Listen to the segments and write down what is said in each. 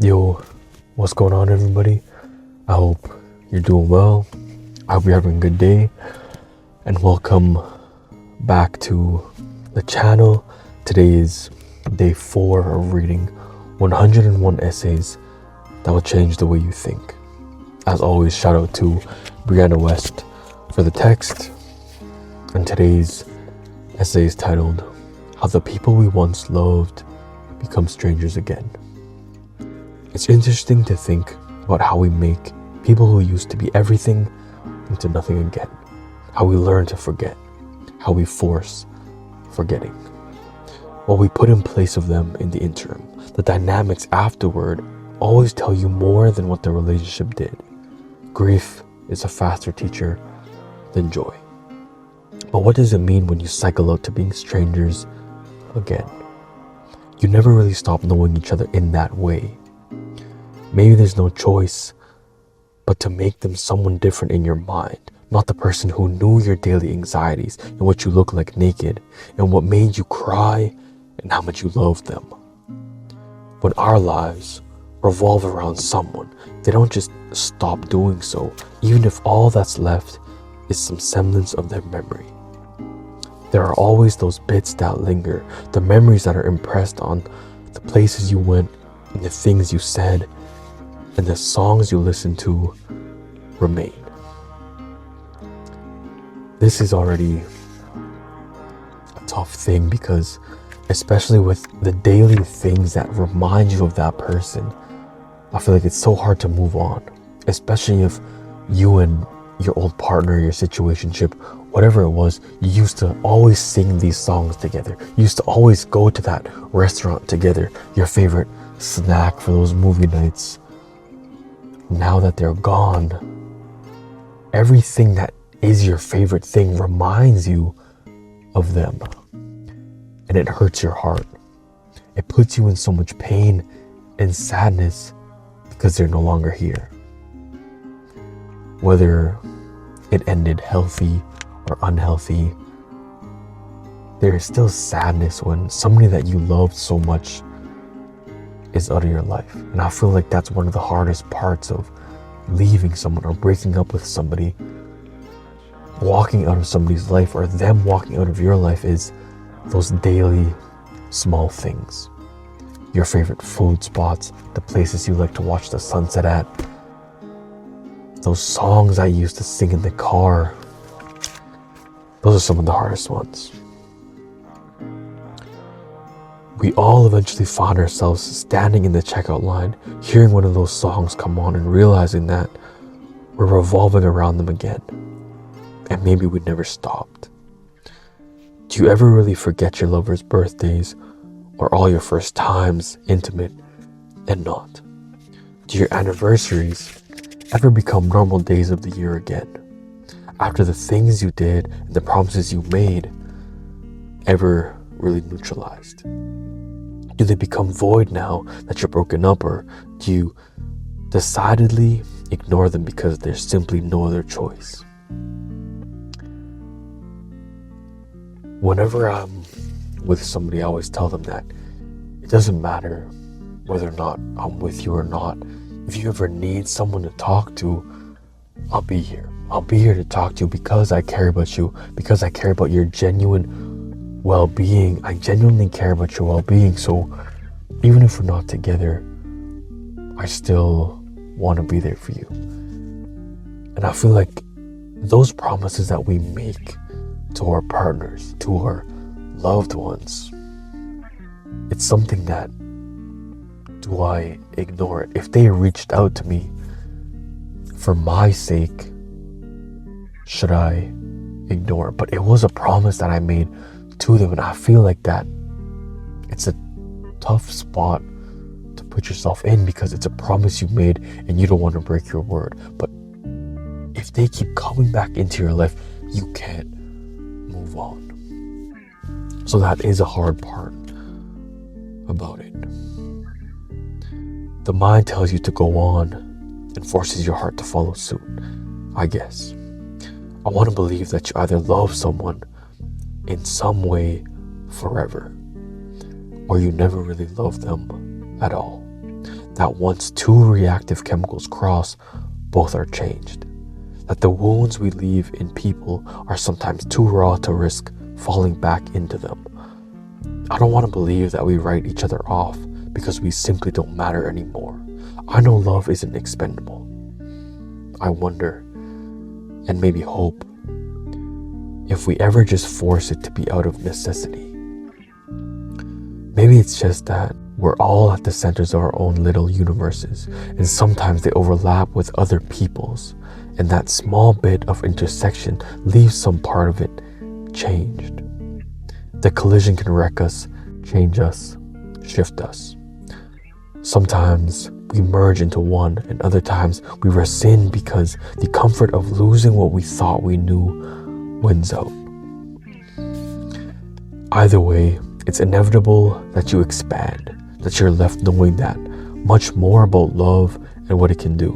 Yo, what's going on, everybody? I hope you're doing well. I hope you're having a good day, and welcome back to the channel. Today is day 4 of reading 101 essays that will change the way you think. As always, shout out to Brianna West for the text, and today's essay is titled How the People We Once Loved Become Strangers Again. It's interesting to think about how we make people who used to be everything into nothing again. How we learn to forget. How we force forgetting. What we put in place of them in the interim. The dynamics afterward always tell you more than what the relationship did. Grief is a faster teacher than joy. But what does it mean when you cycle out to being strangers again? You never really stop knowing each other in that way. Maybe there's no choice but to make them someone different in your mind, not the person who knew your daily anxieties and what you look like naked and what made you cry and how much you loved them. When our lives revolve around someone, they don't just stop doing so, even if all that's left is some semblance of their memory. There are always those bits that linger, the memories that are impressed on the places you went and the things you said, and the songs you listen to remain. This is already a tough thing because, especially with the daily things that remind you of that person, I feel like it's so hard to move on, especially if you and your old partner, your situationship, whatever it was, you used to always sing these songs together. You used to always go to that restaurant together, your favorite snack for those movie nights. Now that they're gone, everything that is your favorite thing reminds you of them. And it hurts your heart. It puts you in so much pain and sadness because they're no longer here. Whether it ended healthy or unhealthy, there is still sadness when somebody that you loved so much is out of your life. And I feel like that's one of the hardest parts of leaving someone or breaking up with somebody. Walking out of somebody's life or them walking out of your life is those daily small things. Your favorite food spots, the places you like to watch the sunset at, those songs I used to sing in the car. Those are some of the hardest ones. We all eventually found ourselves standing in the checkout line, hearing one of those songs come on and realizing that we're revolving around them again. And maybe we never stopped. Do you ever really forget your lover's birthdays or all your first times, intimate and not? Do your anniversaries ever become normal days of the year again? After the things you did and the promises you made ever really neutralized? Do they become void now that you're broken up, or do you decidedly ignore them because there's simply no other choice? Whenever I'm with somebody, I always tell them that it doesn't matter whether or not I'm with you or not. If you ever need someone to talk to, I'll be here. I'll be here to talk to you because I care about you, because I care about your genuine well-being. I genuinely care about your well-being. So even if we're not together, I still want to be there for you. And I feel like those promises that we make to our partners, to our loved ones, it's something that, do I ignore it? If they reached out to me for my sake, should I ignore it? But it was a promise that I made to them, and I feel like that it's a tough spot to put yourself in because it's a promise you made and you don't want to break your word. But if they keep coming back into your life, you can't move on. So that is a hard part about it. The mind tells you to go on and forces your heart to follow suit, I guess. I want to believe that you either love someone in some way forever, or you never really loved them at all. that once two reactive chemicals cross, both are changed. That the wounds we leave in people are sometimes too raw to risk falling back into them. I don't want to believe that we write each other off because we simply don't matter anymore. I know love isn't expendable. I wonder, and maybe hope, if we ever just force it to be out of necessity. Maybe it's just that we're all at the centers of our own little universes, and sometimes they overlap with other people's, and that small bit of intersection leaves some part of it changed. The collision can wreck us, change us, shift us. Sometimes we merge into one, and other times we rescind because the comfort of losing what we thought we knew wins out. Either way, it's inevitable that you expand, that you're left knowing that much more about love and what it can do.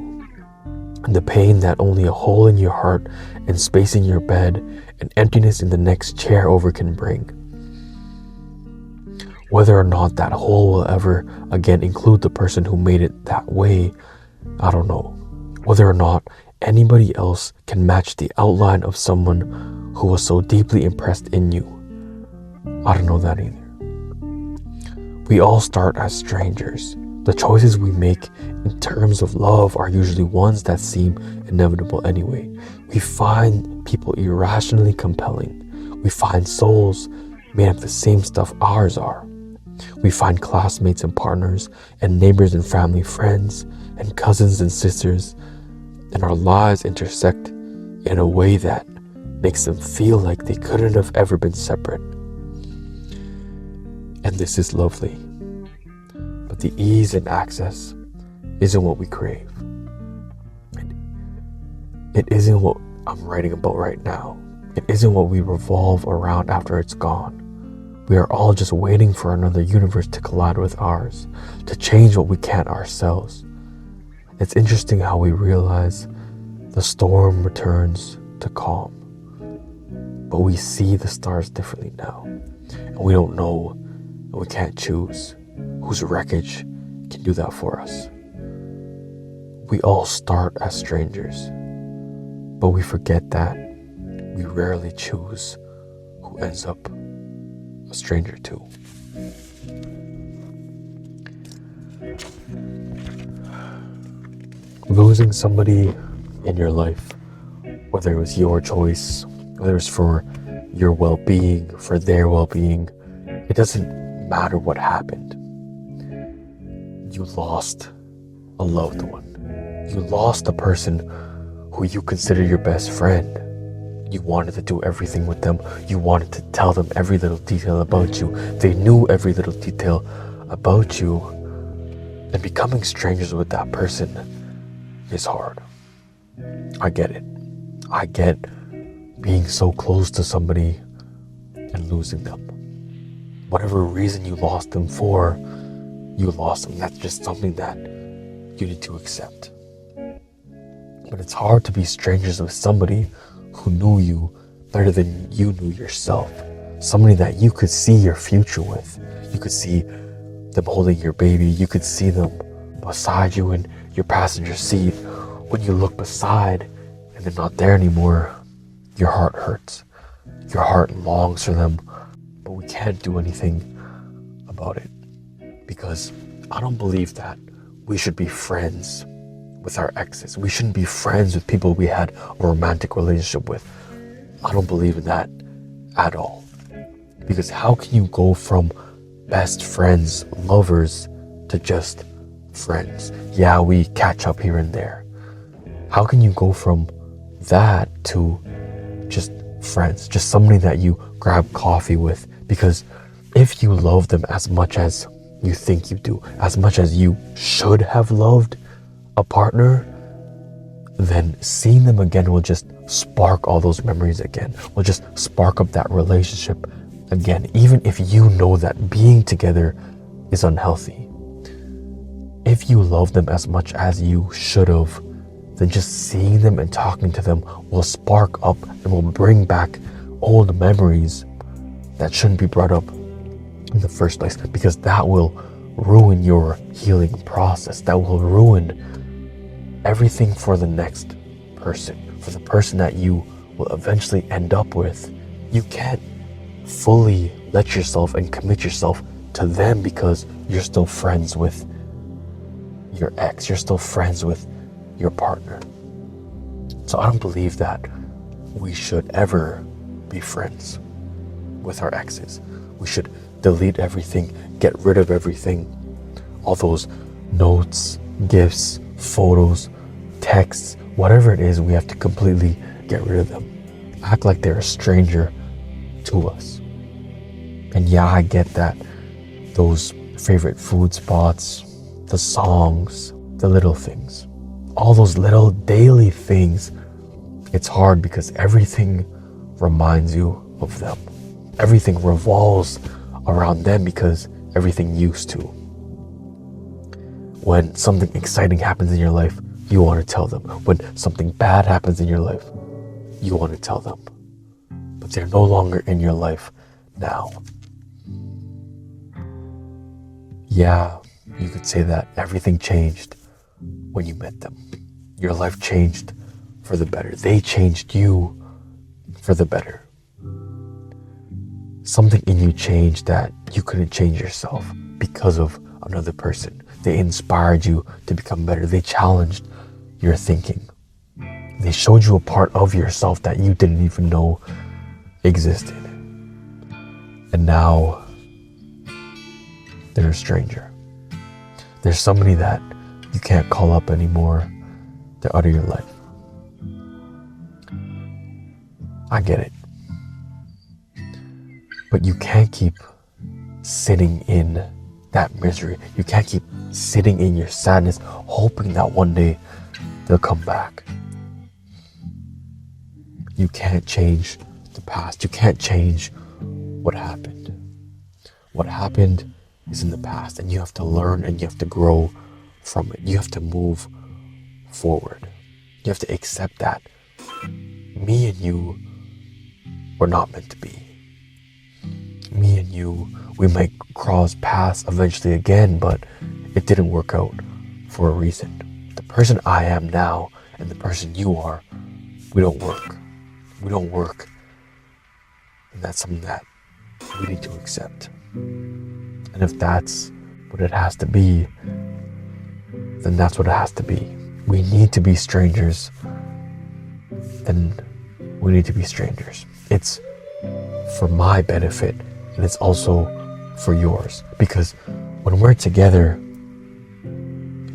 And the pain that only a hole in your heart and space in your bed and emptiness in the next chair over can bring. Whether or not that hole will ever again include the person who made it that way, I don't know. Whether or not anybody else can match the outline of someone who was so deeply impressed in you, I don't know that either. We all start as strangers. The choices we make in terms of love are usually ones that seem inevitable anyway. We find people irrationally compelling. We find souls made of the same stuff ours are. We find classmates and partners and neighbors and family friends and cousins and sisters, and our lives intersect in a way that makes them feel like they couldn't have ever been separate. And this is lovely. But the ease and access isn't what we crave. It isn't what I'm writing about right now. It isn't what we revolve around after it's gone. We are all just waiting for another universe to collide with ours, to change what we can't ourselves. It's interesting how we realize the storm returns to calm. But we see the stars differently now. And we don't know, and we can't choose whose wreckage can do that for us. We all start as strangers, but we forget that we rarely choose who ends up a stranger too. Losing somebody in your life, whether it was your choice, whether it's for your well-being, for their well-being, it doesn't matter what happened. You lost a loved one. You lost a person who you consider your best friend. You wanted to do everything with them. You wanted to tell them every little detail about you. They knew every little detail about you. And becoming strangers with that person is hard. I get it. I get being so close to somebody and losing them. Whatever reason you lost them for, you lost them. That's just something that you need to accept. But it's hard to be strangers with somebody who knew you better than you knew yourself. Somebody that you could see your future with. You could see them holding your baby. You could see them beside you in your passenger seat. When you look beside and they're not there anymore, your heart hurts. Your heart longs for them, but we can't do anything about it. Because I don't believe that we should be friends with our exes. We shouldn't be friends with people we had a romantic relationship with. I don't believe in that at all. Because how can you go from best friends, lovers, to just friends? Yeah, we catch up here and there. How can you go from that to just friends, just somebody that you grab coffee with? Because if you love them as much as you think you do, as much as you should have loved a partner, then seeing them again will just spark all those memories again, will just spark up that relationship again, even if you know that being together is unhealthy. If you love them as much as you should have, then just seeing them and talking to them will spark up and will bring back old memories that shouldn't be brought up in the first place, because that will ruin your healing process, that will ruin everything for the next person, for the person that you will eventually end up with. You can't fully let yourself and commit yourself to them because you're still friends with your ex, you're still friends with your partner. So I don't believe that we should ever be friends with our exes. We should delete everything, get rid of everything. All those notes, gifts, photos, texts, whatever it is, we have to completely get rid of them. Act like they're a stranger to us. And yeah, I get that. Those favorite food spots, the songs, the little things, all those little daily things, it's hard because everything reminds you of them. Everything revolves around them because everything used to. When something exciting happens in your life, you want to tell them. When something bad happens in your life, you want to tell them. But they're no longer in your life now. Yeah, you could say that everything changed when you met them. Your life changed for the better. They changed you for the better. Something in you changed that you couldn't change yourself because of another person. They inspired you to become better. They challenged your thinking. They showed you a part of yourself that you didn't even know existed. And now they're a stranger. There's somebody that you can't call up anymore. They're out of your life. I get it. But you can't keep sitting in that misery. You can't keep sitting in your sadness, hoping that one day they'll come back. You can't change the past. You can't change what happened. What happened is in the past, and you have to learn and you have to grow from it. You have to move forward. You have to accept that me and you were not meant to be. Me and you, we might cross paths eventually again, but it didn't work out for a reason. The person I am now and the person you are, we don't work. We don't work. And that's something that we need to accept. And if that's what it has to be, then that's what it has to be. We need to be strangers. Then we need to be strangers. It's for my benefit, and it's also for yours. Because when we're together,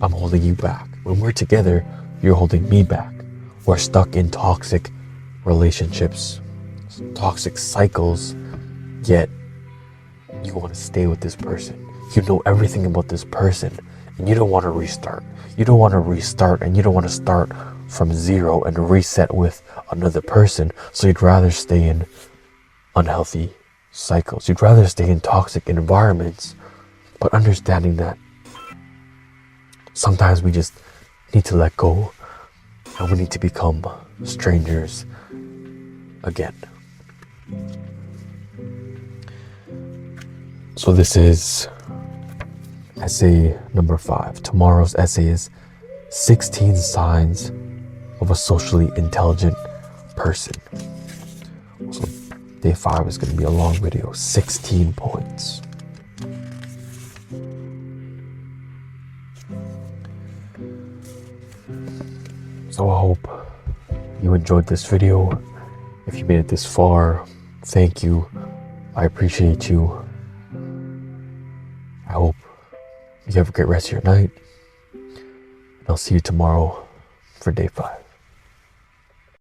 I'm holding you back. When we're together, you're holding me back. We're stuck in toxic relationships, toxic cycles, yet you want to stay with this person. You know everything about this person, and you don't want to restart. You don't want to restart, and you don't want to start from zero and reset with another person. So you'd rather stay in unhealthy cycles. You'd rather stay in toxic environments, but understanding that sometimes we just need to let go and we need to become strangers again. So this is essay number 5. Tomorrow's essay is 16 signs of a socially intelligent person. So day 5 is going to be a long video, 16 points. So I hope you enjoyed this video. If you made it this far, thank you. I appreciate you. I hope you have a great rest of your night. And I'll see you tomorrow for day 5.